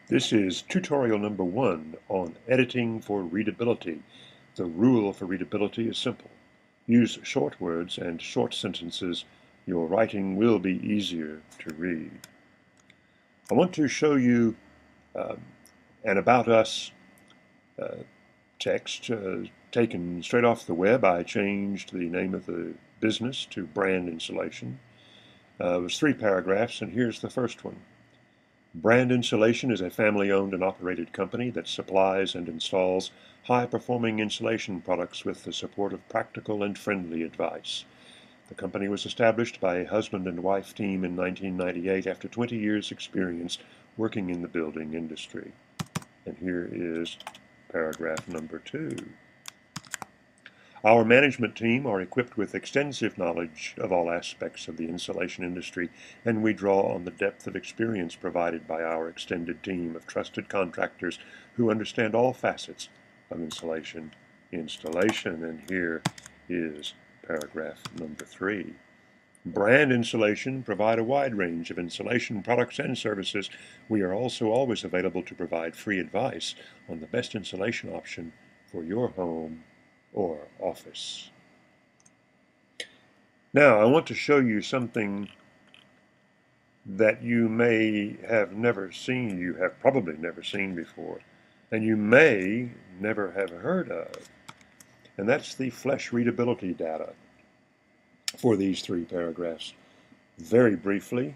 This is tutorial number 1 on editing for readability. The rule for readability is simple. Use short words and short sentences. Your writing will be easier to read. I want to show you an About Us text taken straight off the web. I changed the name of the business to Brand Insulation. It was 3 paragraphs, and here's the first one. Brand Insulation is a family-owned and operated company that supplies and installs high-performing insulation products with the support of practical and friendly advice. The company was established by a husband and wife team in 1998 after 20 years' experience working in the building industry. And here is paragraph number 2. Our management team are equipped with extensive knowledge of all aspects of the insulation industry, and we draw on the depth of experience provided by our extended team of trusted contractors who understand all facets of insulation installation. And here is paragraph number 3. Brand Insulation provide a wide range of insulation products and services. We are also always available to provide free advice on the best insulation option for your home or office. Now, I want to show you something that you may have never seen, you have probably never seen before, and you may never have heard of, and that's the flesh readability data for these 3 paragraphs. Very briefly,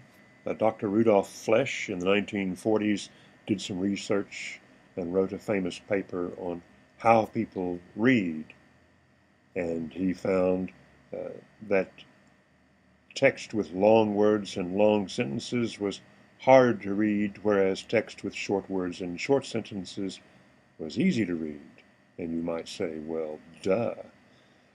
Dr. Rudolf Flesch in the 1940s did some research and wrote a famous paper on how people read. And he found that text with long words and long sentences was hard to read, whereas text with short words and short sentences was easy to read. And you might say, well, duh.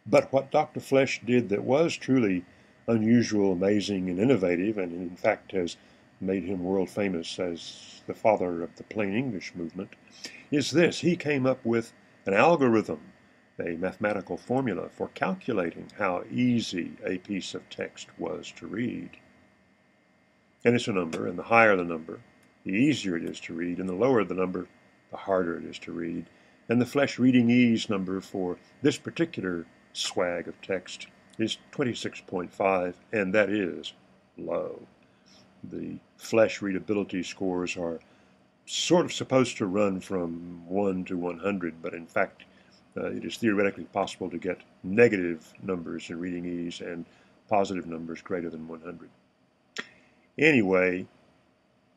But what Dr. Flesch did that was truly unusual, amazing, and innovative, and in fact has made him world famous as the father of the plain English movement, is this. He came up with an algorithm, a mathematical formula for calculating how easy a piece of text was to read. And it's a number, and the higher the number, the easier it is to read, and the lower the number, the harder it is to read. And the Flesch reading ease number for this particular swag of text is 26.5, and that is low. The Flesch readability scores are sort of supposed to run from 1 to 100, but in fact, it is theoretically possible to get negative numbers in reading ease and positive numbers greater than 100. Anyway,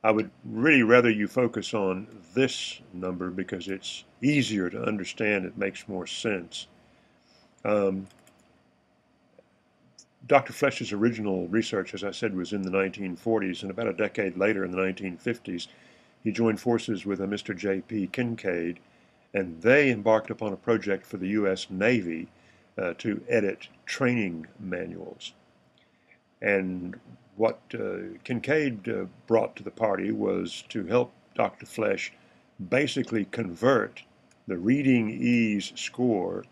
I would really rather you focus on this number because it's easier to understand. It makes more sense. Dr. Flesch's original research, as I said, was in the 1940s, and about a decade later, in the 1950s, he joined forces with a Mr. J.P. Kincaid, and they embarked upon a project for the U.S. Navy to edit training manuals. And what Kincaid brought to the party was to help Dr. Flesch basically convert the reading ease score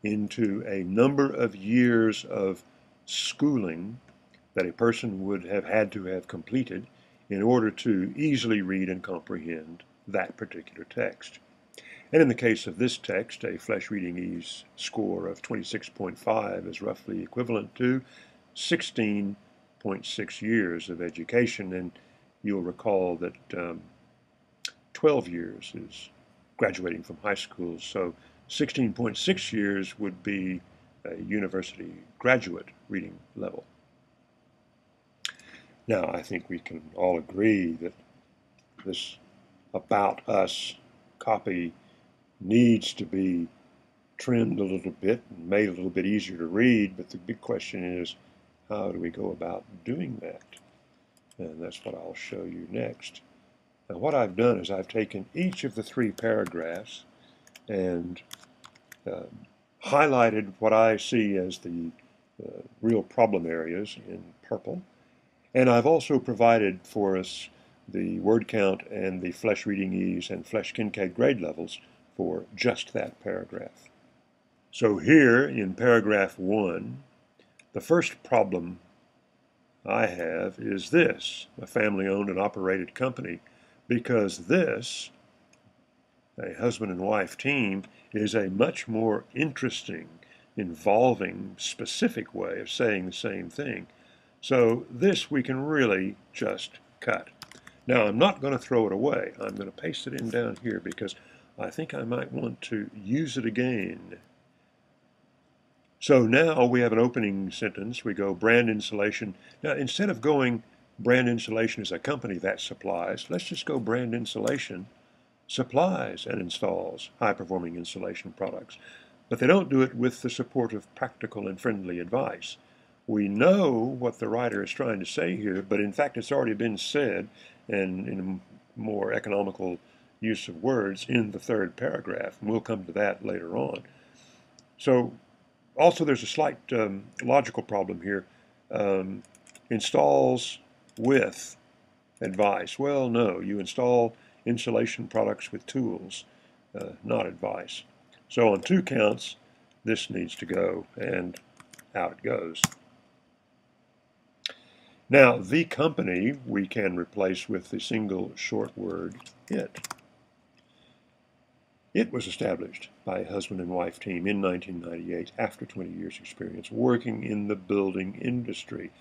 into a number of years of schooling that a person would have had to have completed in order to easily read and comprehend that particular text. And in the case of this text, a Flesch reading ease score of 26.5 is roughly equivalent to 16.6 years of education. And you'll recall that 12 years is graduating from high school, so 16.6 years would be a university graduate reading level. Now, I think we can all agree that this About Us copy needs to be trimmed a little bit and made a little bit easier to read, but the big question is, how do we go about doing that? And that's what I'll show you next. Now, what I've done is I've taken each of the 3 paragraphs and highlighted what I see as the real problem areas in purple, and I've also provided for us the word count and the Flesch reading ease and Flesch Kincaid grade levels for just that paragraph. So here in paragraph 1, the first problem I have is this: a family-owned and operated company because this, a husband and wife team, is a much more interesting, involving, specific way of saying the same thing. So this we can really just cut. Now I'm not going to throw it away. I'm going to paste it in down here because I think I might want to use it again. So now we have an opening sentence. We go brand insulation. Now instead of going brand insulation is a company that supplies, let's just go brand insulation supplies and installs high-performing insulation products. But they don't do it with the support of practical and friendly advice. We know what the writer is trying to say here, but in fact it's already been said, and in a more economical use of words, in the third paragraph, and we'll come to that later on. So also there's a slight logical problem here. Installs with advice. Well, no, you install insulation products with tools, not advice. So on 2 counts, this needs to go, and out it goes. Now, the company we can replace with the single short word, it. It was established by a husband and wife team in 1998 after 20 years experience working in the building industry.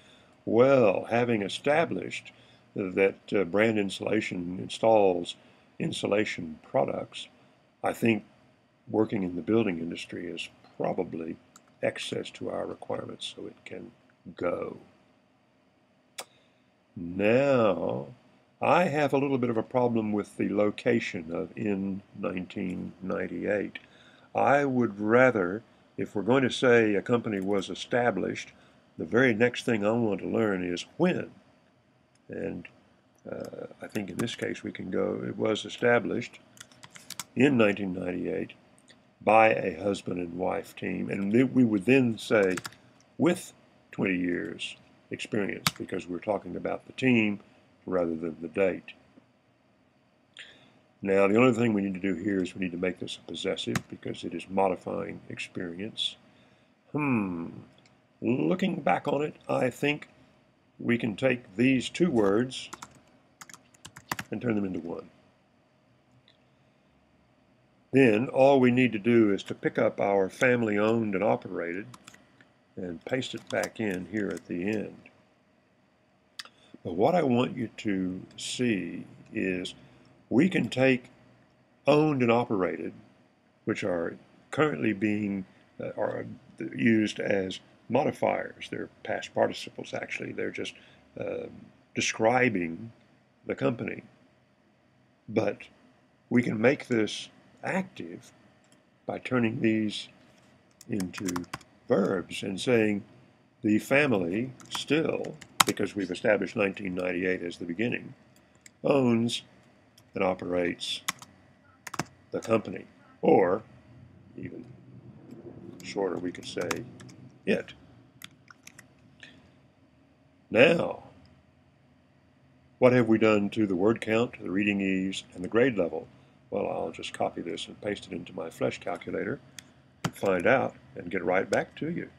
Well, having established that brand insulation installs insulation products, I think working in the building industry is probably excess to our requirements, so it can go. Now, I have a little bit of a problem with the location of in 1998. I would rather, if we're going to say a company was established, the very next thing I want to learn is when. And I think in this case we can go, it was established in 1998 by a husband and wife team. And we would then say with 20 years experience, because we're talking about the team rather than the date. Now, the only thing we need to do here is we need to make this a possessive because it is modifying experience. Looking back on it, I think we can take these 2 words and turn them into one. Then all we need to do is to pick up our family owned and operated and paste it back in here at the end. But what I want you to see is we can take owned and operated, which are currently being are used as modifiers. They're past participles, actually. They're just describing the company. But we can make this active by turning these into verbs and saying the family still, because we've established 1998 as the beginning, owns and operates the company. Or, even shorter, we could say it. Now, what have we done to the word count, the reading ease, and the grade level? Well, I'll just copy this and paste it into my Flesh calculator and find out and get right back to you.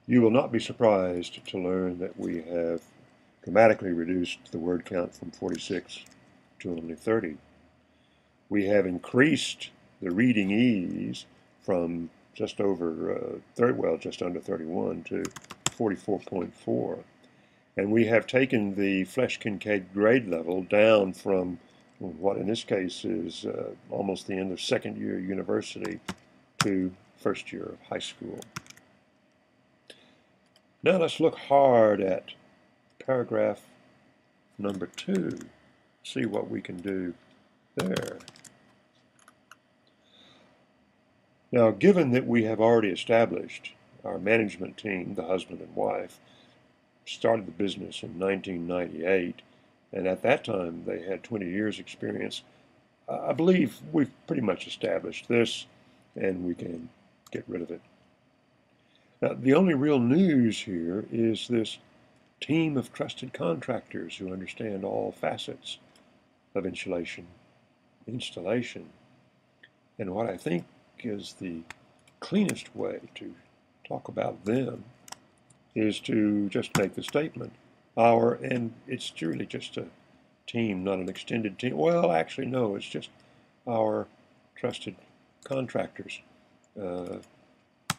You will not be surprised to learn that we have dramatically reduced the word count from 46 to only 30. We have increased the reading ease from just over just under 31 to 44.4. And we have taken the Flesch-Kincaid grade level down from what in this case is almost the end of second year university to first year of high school. Now let's look hard at paragraph number 2, see what we can do there. Now, given that we have already established our management team, the husband and wife, started the business in 1998, and at that time they had 20 years experience, I believe we've pretty much established this, and we can get rid of it. Now, the only real news here is this team of trusted contractors who understand all facets of installation. And what I think is the cleanest way to talk about them is to just make the statement, and it's really just a team, not an extended team. Well, actually, no, it's just our trusted contractors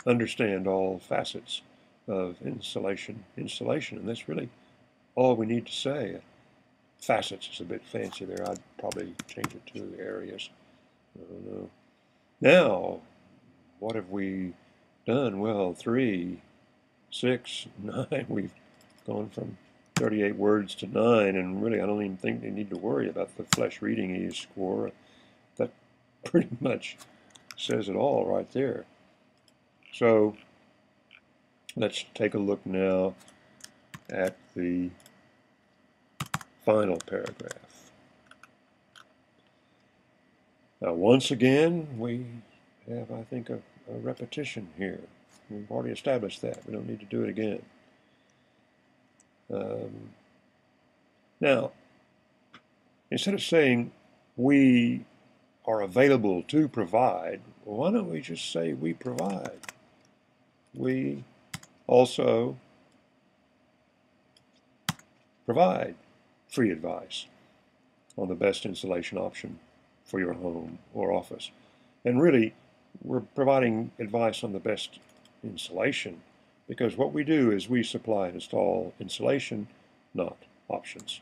understand all facets of installation, and that's really all we need to say. Facets is a bit fancy there. I'd probably change it to areas. I don't know. Now, what have we done? Well, 3, 6, 9. We've gone from 38 words to 9, and really I don't even think they need to worry about the flesh reading ease score. That pretty much says it all right there. So let's take a look now at the final paragraph. Now, once again, we have, I think, a repetition here. We've already established that. We don't need to do it again. Now, instead of saying we are available to provide, why don't we just say we provide? We also provide free advice on the best installation option for your home or office. And really, we're providing advice on the best installation because what we do is we supply and install installation, not options.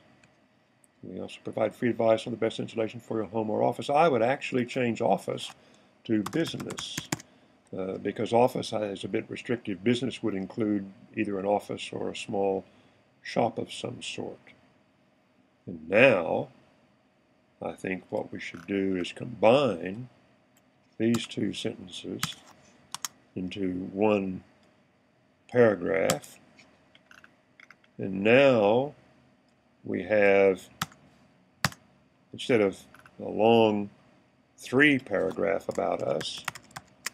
We also provide free advice on the best installation for your home or office. I would actually change office to business because office is a bit restrictive. Business would include either an office or a small shop of some sort. And now, I think what we should do is combine these two sentences into one paragraph. And now we have, instead of a long 3-paragraph about us,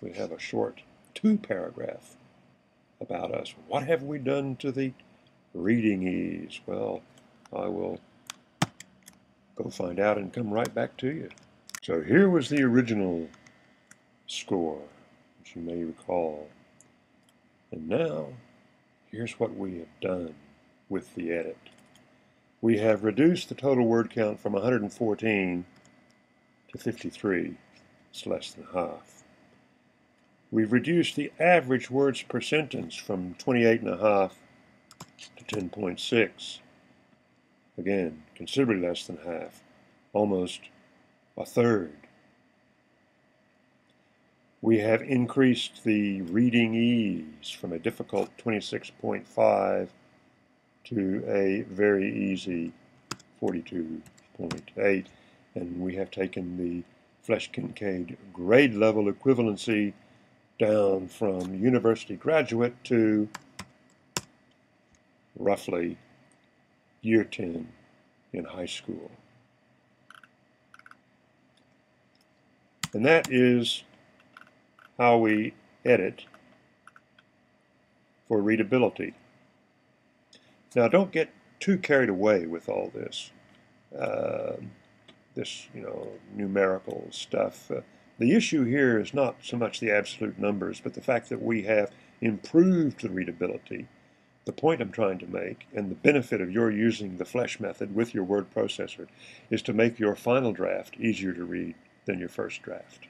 we have a short 2-paragraph about us. What have we done to the reading ease? Well, I will go find out and come right back to you. So here was the original score, as you may recall. And now, here's what we have done with the edit. We have reduced the total word count from 114 to 53. It's less than half. We've reduced the average words per sentence from 28.5 to 10.6. Again, considerably less than half, almost a third. We have increased the reading ease from a difficult 26.5 to a very easy 42.8. And we have taken the Flesch-Kincaid grade level equivalency down from university graduate to roughly year 10 in high school. And that is how we edit for readability. Now, don't get too carried away with all this, numerical stuff. The issue here is not so much the absolute numbers, but the fact that we have improved the readability. The point I'm trying to make, and the benefit of your using the Flesch method with your word processor, is to make your final draft easier to read than your first draft.